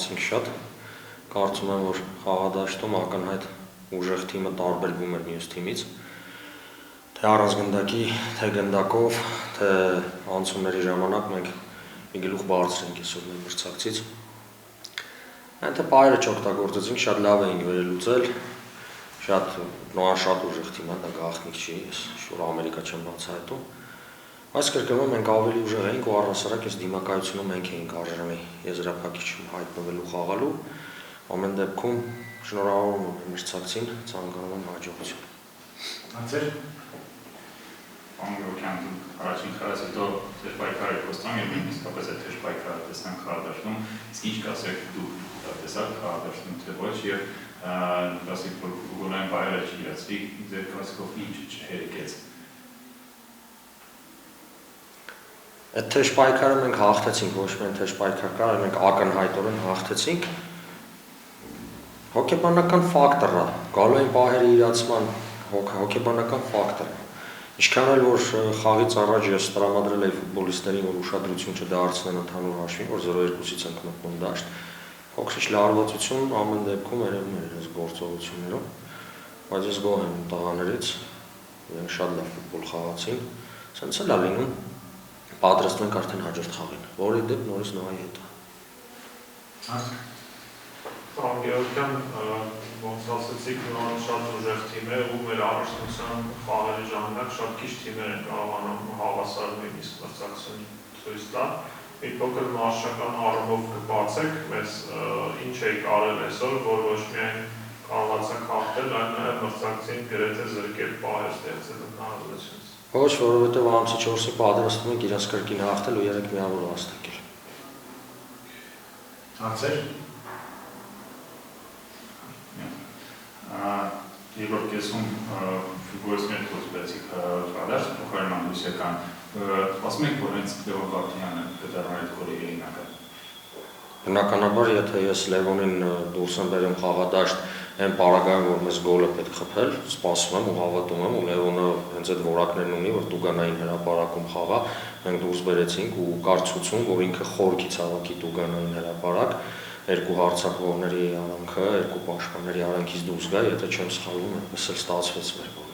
խաղացինք շատ, կարծում եմ, որ խաղադաշտում ակնհայտ ուժեղ թիմը տարբերվում էր մյուս թիմից, թե առանցգնդակի, թե գնդակով, թե անցումների ժամանակ մենք մի գլուխ բարձր ենք այսօր մեր մրցակցից։ Այն թե պայերը չօգտագործեցինք, շատ լավ էինք վերելուծել, շատ ուժեղ թիմ է, դա գաղտնիք չի, ես շուտ Ամերիկա չեմ բացահայտում։ Այս կրկնում ենք ավելի ուժեղ էինք ու առհասարակ այս դիմակայությունում մենք էինք արժանի եզրափակիչում հայտնվելու խաղալու։ Ամեն դեպքում շնորհավորում եմ մրցակցին, ցանկանում եմ հաջողություն։ Անցեր Անգլիական առաջին խաղից հետո թեժ պայքար եք խոստանում եւ իսկապես այդ թեժ պայքարը տեսանք խաղադաշտում, իսկ ինչ կասեք դուք տեսաք խաղադաշտում թե ոչ եւ ասեք որ գոլային պայքարը չիրացվի, ձեր կարծիքով ինչ չհերկեց։ Այդ թեժ պայքարը մենք հաղթեցինք, ոչ միայն թեժ պայքար կար, այլ մենք ակնհայտորեն հաղթեցինք։ Հոգեբանական ֆակտոր է, գոլային պահերի իրացման հոգեբանական ֆակտոր է։ Ինչքան էլ որ խաղից առաջ ես տրամադրել էի ֆուտբոլիստերին, որ ուշադրություն չդարձնեն ընդհանուր հաշվին, որ 0-2-ից ենք մտնում դաշտ, փոքրիչ լարվածություն ամեն դեպքում երևում էր այս գործողություններով, բայց ես գոհ եմ տղաներից, իրենք շատ լավ ֆուտբոլ խաղացին, սենց էլ է լինում, պատրաստվում ենք արդեն հաջորդ խաղին, որի դեպ նորից նոյի հետ է։ Գեորգյան, ոնց ասեցիք, շատ ուժեղ թիմ է ու մեր առաջնության խաղերի ժամանակ շատ քիչ թիմեր են կարողանում հավասար նույնիսկ մրցակցություն ցույց տալ։ Մի փոքր մարշական առումով կբացեք, մեզ ինչ եք արել այսօր, որ ոչ միայն կարողացաք հաղթել, այլ նաև մրցակցին գրեթե զրկել պահեր ստեղծել հնարավորությունից։ Ոչ, որովհետև ամսի 4-ի պատրաստվում ենք իրենց կրկին հաղթել ու 3 միավոր վաստակել։ Անցեր Երկրորդ կեսում ֆուտբոլիստներ խոսվեցիք խաղադաշտ, փոխարեն անդուսական, ասում եք, որ հենց Լևոն Վարդյանը կդառնա այդ գոլի հեղինակը։ Բնականաբար, եթե ես Լևոնին դուրս եմ բերում խաղադաշտ, այն պարագայում, որ մեզ գոլը պետք խփել, սպասում եմ ու հավատում եմ, ու Լևոնը հենց այդ որակներն ունի, որ Տուգանային հրապարակում խաղա, մենք դուրս բերեցինք ու կար ցուցում, որ ինքը խորքից հավաքի Տուգանային հրապարակ, երկու հարցակողների արանքը, երկու պաշտպանների արանքից դուրս գա, եթե չեմ սխալվում, այնպես էլ ստացվեց մեր կողմից։